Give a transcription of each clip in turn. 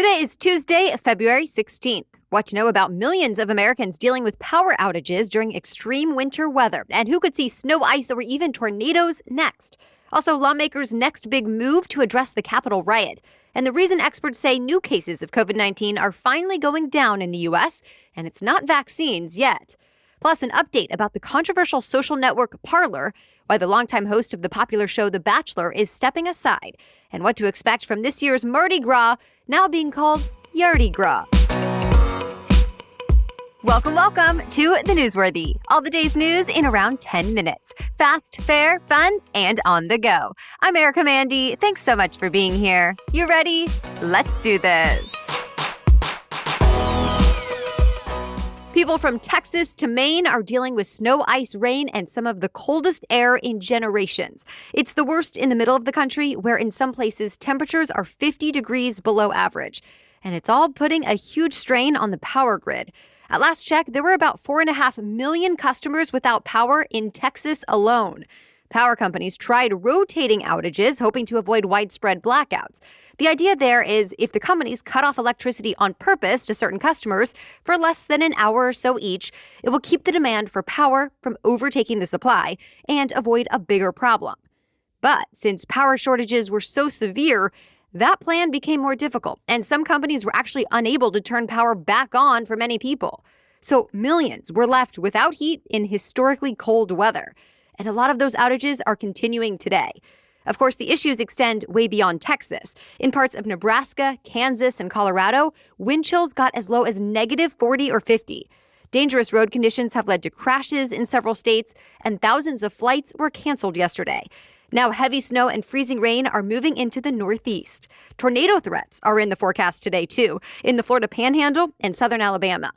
Today is Tuesday, February 16th. What to know about millions of Americans dealing with power outages during extreme winter weather, and who could see snow, ice, or even tornadoes next. Also, lawmakers' next big move to address the Capitol riot, and the reason experts say new cases of COVID-19 are finally going down in the U.S., and it's not vaccines yet. Plus, an update about the controversial social network Parlor, why the longtime host of the popular show The Bachelor is stepping aside, and what to expect from this year's Mardi Gras, now being called Yardi Gras. Welcome to The Newsworthy. All the day's news in around 10 minutes. Fast, fair, fun, and on the go. I'm Erica Mandy. Thanks so much for being here. You ready? Let's do this. People from Texas to Maine are dealing with snow, ice, rain, and some of the coldest air in generations. It's the worst in the middle of the country, where in some places temperatures are 50 degrees below average. And it's all putting a huge strain on the power grid. At last check, there were about 4.5 million customers without power in Texas alone. Power companies tried rotating outages, hoping to avoid widespread blackouts. The idea there is if the companies cut off electricity on purpose to certain customers for less than an hour or so each, it will keep the demand for power from overtaking the supply and avoid a bigger problem. But since power shortages were so severe, that plan became more difficult, and some companies were actually unable to turn power back on for many people. So millions were left without heat in historically cold weather. And a lot of those outages are continuing today. Of course, the issues extend way beyond Texas. In parts of Nebraska, Kansas, and Colorado, wind chills got as low as negative 40 or 50. Dangerous road conditions have led to crashes in several states, and thousands of flights were canceled yesterday. Now, heavy snow and freezing rain are moving into the Northeast. Tornado threats are in the forecast today, too, in the Florida Panhandle and southern Alabama.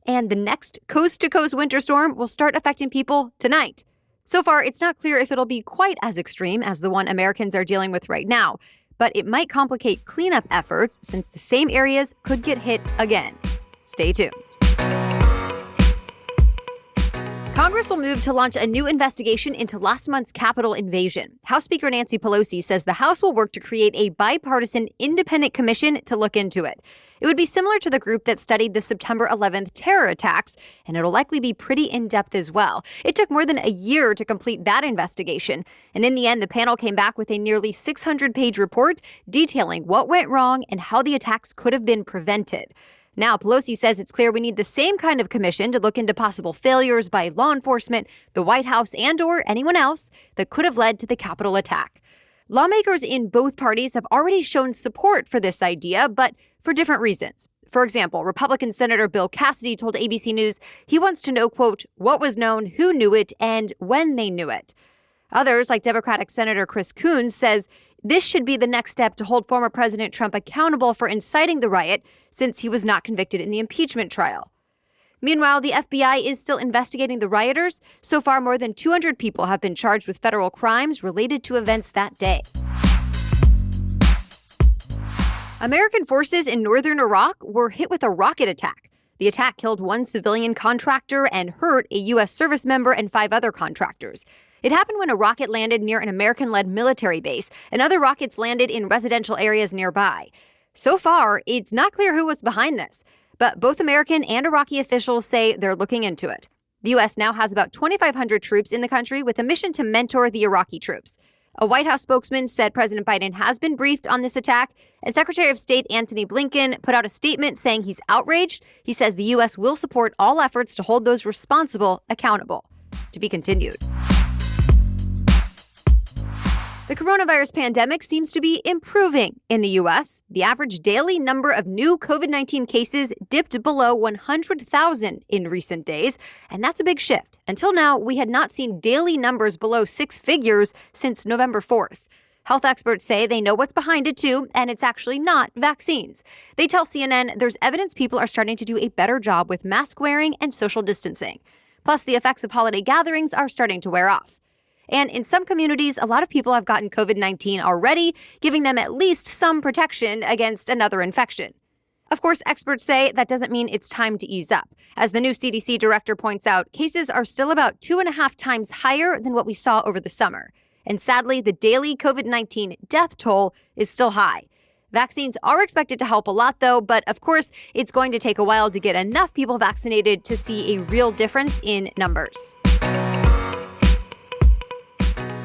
And the next coast-to-coast winter storm will start affecting people tonight. So far, it's not clear if it'll be quite as extreme as the one Americans are dealing with right now, but it might complicate cleanup efforts since the same areas could get hit again. Stay tuned. Congress will move to launch a new investigation into last month's Capitol invasion. House Speaker Nancy Pelosi says the House will work to create a bipartisan independent commission to look into it. It would be similar to the group that studied the September 11th terror attacks, and it'll likely be pretty in-depth as well. It took more than a year to complete that investigation, and in the end, the panel came back with a nearly 600-page report detailing what went wrong and how the attacks could have been prevented. Now, Pelosi says it's clear we need the same kind of commission to look into possible failures by law enforcement, the White House, and/or anyone else that could have led to the Capitol attack. Lawmakers in both parties have already shown support for this idea, but for different reasons. For example, Republican Senator Bill Cassidy told ABC News he wants to know, quote, what was known, who knew it, and when they knew it. Others, like Democratic Senator Chris Coons, says this should be the next step to hold former President Trump accountable for inciting the riot, since he was not convicted in the impeachment trial. Meanwhile, the FBI is still investigating the rioters. So far, more than 200 people have been charged with federal crimes related to events that day. American forces in northern Iraq were hit with a rocket attack. The attack killed one civilian contractor and hurt a U.S. service member and 5 other contractors. It happened when a rocket landed near an American-led military base, and other rockets landed in residential areas nearby. So far, it's not clear who was behind this, but both American and Iraqi officials say they're looking into it. The U.S. now has about 2,500 troops in the country with a mission to mentor the Iraqi troops. A White House spokesman said President Biden has been briefed on this attack, and Secretary of State Antony Blinken put out a statement saying he's outraged. He says the U.S. will support all efforts to hold those responsible accountable. To be continued. The coronavirus pandemic seems to be improving in the U.S. The average daily number of new COVID-19 cases dipped below 100,000 in recent days, and that's a big shift. Until now, we had not seen daily numbers below 6 figures since November 4th. Health experts say they know what's behind it, too, and it's actually not vaccines. They tell CNN there's evidence people are starting to do a better job with mask wearing and social distancing. Plus, the effects of holiday gatherings are starting to wear off. And in some communities, a lot of people have gotten COVID-19 already, giving them at least some protection against another infection. Of course, experts say that doesn't mean it's time to ease up. As the new CDC director points out, cases are still about 2.5 times higher than what we saw over the summer. And sadly, the daily COVID-19 death toll is still high. Vaccines are expected to help a lot, though, but of course, it's going to take a while to get enough people vaccinated to see a real difference in numbers.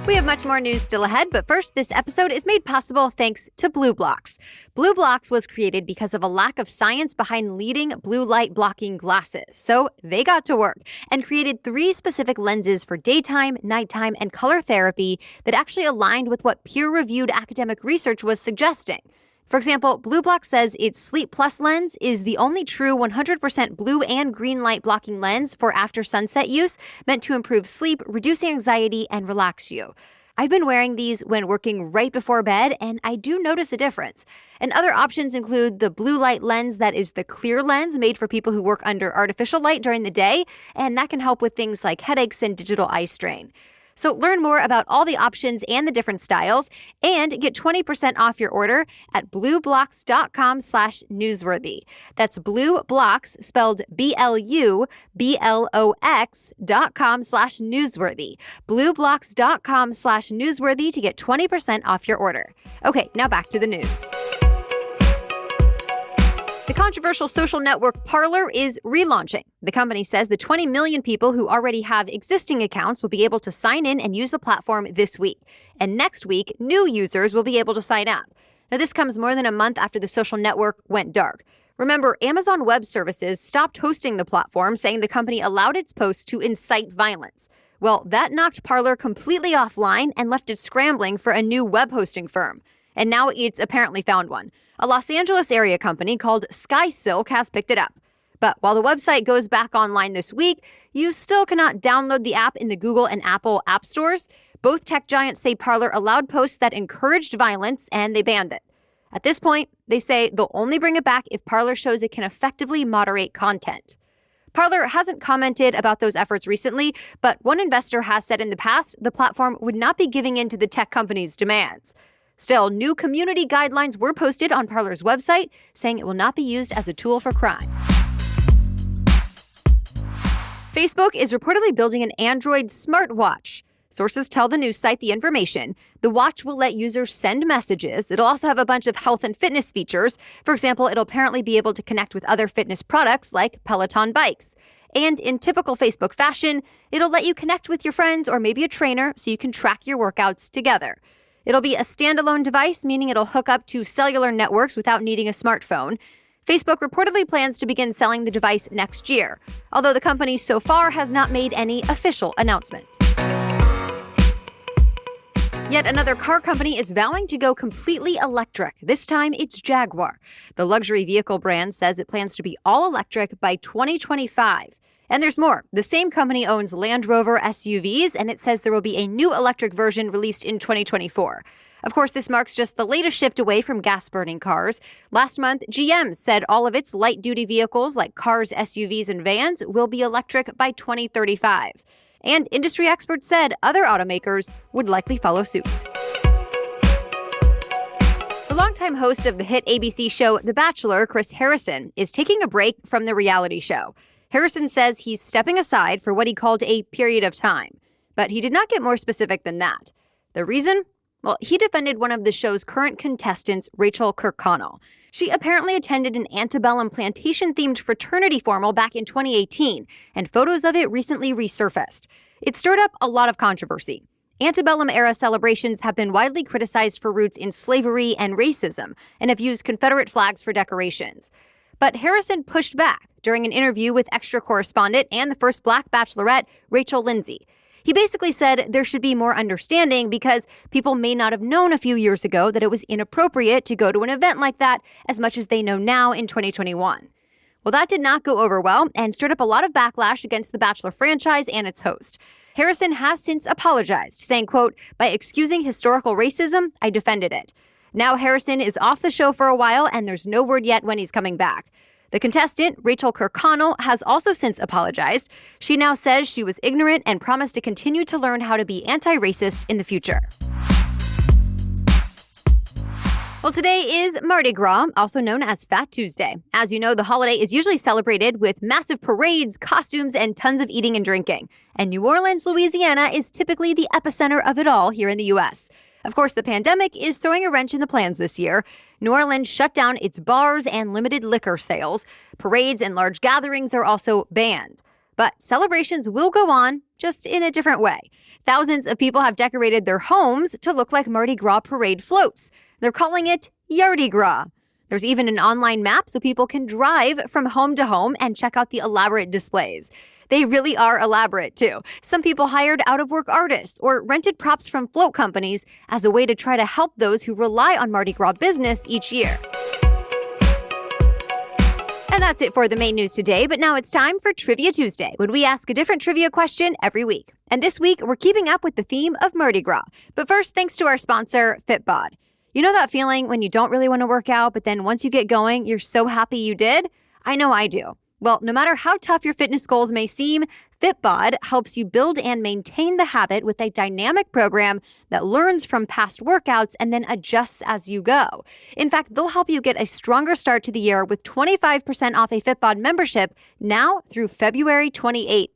We have much more news still ahead, but first, this episode is made possible thanks to BlueBlox. BlueBlox was created because of a lack of science behind leading blue light blocking glasses. So they got to work and created 3 specific lenses for daytime, nighttime, and color therapy that actually aligned with what peer-reviewed academic research was suggesting. For example, BlueBlox says its Sleep Plus lens is the only true 100% blue and green light blocking lens for after sunset use, meant to improve sleep, reduce anxiety, and relax you. I've been wearing these when working right before bed, and I do notice a difference. And other options include the blue light lens that is the clear lens made for people who work under artificial light during the day, and that can help with things like headaches and digital eye strain. So learn more about all the options and the different styles and get 20% off your order at blueblox.com/newsworthy. That's BlueBlox, spelled BLUBLOX.com/newsworthy. blueblox.com/newsworthy to get 20% off your order. Okay, now back to the news. The controversial social network Parlor is relaunching. The company says the 20 million people who already have existing accounts will be able to sign in and use the platform this week. And next week, new users will be able to sign up. Now, this comes more than a month after the social network went dark. Remember, Amazon Web Services stopped hosting the platform, saying the company allowed its posts to incite violence. Well, that knocked Parlor completely offline and left it scrambling for a new web hosting firm. And now it's apparently found one. A Los Angeles area company called SkySilk has picked it up. But while the website goes back online this week, you still cannot download the app in the Google and Apple app stores. Both tech giants say Parler allowed posts that encouraged violence, and they banned it. At this point, they say they'll only bring it back if Parler shows it can effectively moderate content. Parler hasn't commented about those efforts recently, but one investor has said in the past the platform would not be giving in to the tech company's demands. Still, new community guidelines were posted on Parler's website, saying it will not be used as a tool for crime. Facebook is reportedly building an Android smartwatch. Sources tell the news site the information. The watch will let users send messages. It'll also have a bunch of health and fitness features. For example, it'll apparently be able to connect with other fitness products like Peloton bikes. And in typical Facebook fashion, it'll let you connect with your friends or maybe a trainer so you can track your workouts together. It'll be a standalone device, meaning it'll hook up to cellular networks without needing a smartphone. Facebook reportedly plans to begin selling the device next year, although the company so far has not made any official announcement. Yet another car company is vowing to go completely electric. This time, it's Jaguar. The luxury vehicle brand says it plans to be all electric by 2025. And there's more. The same company owns Land Rover SUVs, and it says there will be a new electric version released in 2024. Of course, this marks just the latest shift away from gas-burning cars. Last month, GM said all of its light-duty vehicles like cars, SUVs, and vans will be electric by 2035. And industry experts said other automakers would likely follow suit. The longtime host of the hit ABC show The Bachelor, Chris Harrison, is taking a break from the reality show. Harrison says he's stepping aside for what he called a period of time, but he did not get more specific than that. The reason? Well, he defended one of the show's current contestants, Rachel Kirkconnell. She apparently attended an antebellum plantation-themed fraternity formal back in 2018, and photos of it recently resurfaced. It stirred up a lot of controversy. Antebellum-era celebrations have been widely criticized for roots in slavery and racism, and have used Confederate flags for decorations. But Harrison pushed back during an interview with Extra correspondent and the first Black Bachelorette, Rachel Lindsay. He basically said there should be more understanding because people may not have known a few years ago that it was inappropriate to go to an event like that as much as they know now in 2021. Well, that did not go over well and stirred up a lot of backlash against the Bachelor franchise and its host. Harrison has since apologized, saying, quote, "By excusing historical racism, I defended it." Now Harrison is off the show for a while, and there's no word yet when he's coming back. The contestant, Rachel Kirkconnell, has also since apologized. She now says she was ignorant and promised to continue to learn how to be anti-racist in the future. Well, today is Mardi Gras, also known as Fat Tuesday. As you know, the holiday is usually celebrated with massive parades, costumes, and tons of eating and drinking. And New Orleans, Louisiana is typically the epicenter of it all here in the U.S. Of course, the pandemic is throwing a wrench in the plans this year. New Orleans shut down its bars and limited liquor sales. Parades and large gatherings are also banned. But celebrations will go on, just in a different way. Thousands of people have decorated their homes to look like Mardi Gras parade floats. They're calling it Yardi Gras. There's even an online map so people can drive from home to home and check out the elaborate displays. They really are elaborate, too. Some people hired out-of-work artists or rented props from float companies as a way to try to help those who rely on Mardi Gras business each year. And that's it for the main news today, but now it's time for Trivia Tuesday, when we ask a different trivia question every week. And this week, we're keeping up with the theme of Mardi Gras. But first, thanks to our sponsor, Fitbod. You know that feeling when you don't really want to work out, but then once you get going, you're so happy you did? I know I do. Well, no matter how tough your fitness goals may seem, Fitbod helps you build and maintain the habit with a dynamic program that learns from past workouts and then adjusts as you go. In fact, they'll help you get a stronger start to the year with 25% off a Fitbod membership now through February 28th.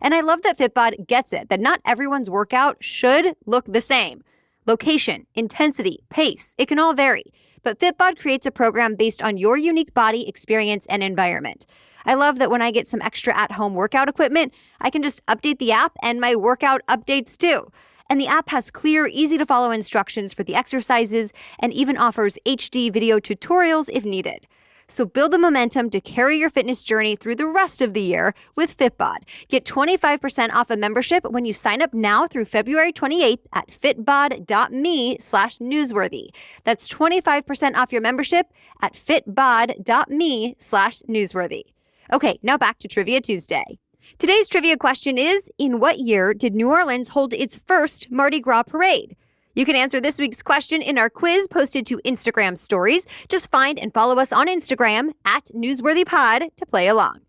And I love that Fitbod gets it, that not everyone's workout should look the same. Location, intensity, pace, it can all vary. But Fitbod creates a program based on your unique body, experience, and environment. I love that when I get some extra at-home workout equipment, I can just update the app and my workout updates too. And the app has clear, easy-to-follow instructions for the exercises and even offers HD video tutorials if needed. So build the momentum to carry your fitness journey through the rest of the year with Fitbod. Get 25% off a membership when you sign up now through February 28th at fitbod.me/newsworthy. That's 25% off your membership at fitbod.me/newsworthy. Okay, now back to Trivia Tuesday. Today's trivia question is, in what year did New Orleans hold its first Mardi Gras parade? You can answer this week's question in our quiz posted to Instagram stories. Just find and follow us on Instagram at NewsworthyPod to play along.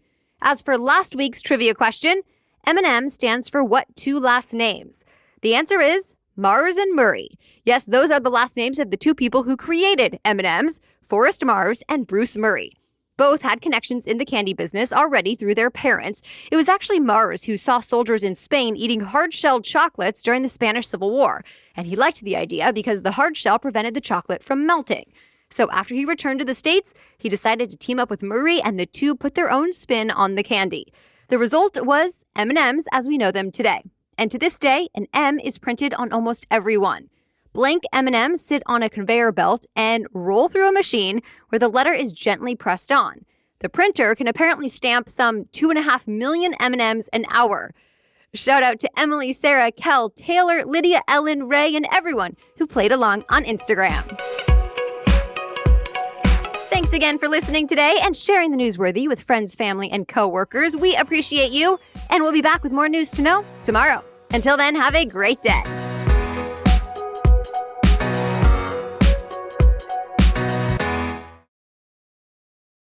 As for last week's trivia question, M&M stands for what two last names? The answer is Mars and Murray. Yes, those are the last names of the two people who created M&Ms, Forrest Mars and Bruce Murray. Both had connections in the candy business already through their parents. It was actually Mars who saw soldiers in Spain eating hard-shelled chocolates during the Spanish Civil War, and he liked the idea because the hard shell prevented the chocolate from melting. So after he returned to the States, he decided to team up with Murray, and the two put their own spin on the candy. The result was M&Ms as we know them today. And to this day, an M is printed on almost every one. Blank M&Ms sit on a conveyor belt and roll through a machine where the letter is gently pressed on. The printer can apparently stamp some 2.5 million M&Ms an hour. Shout out to Emily, Sarah, Kel, Taylor, Lydia, Ellen, Ray, and everyone who played along on Instagram. Thanks again for listening today and sharing the newsworthy with friends, family, and coworkers. We appreciate you, and we'll be back with more news to know tomorrow. Until then, have a great day.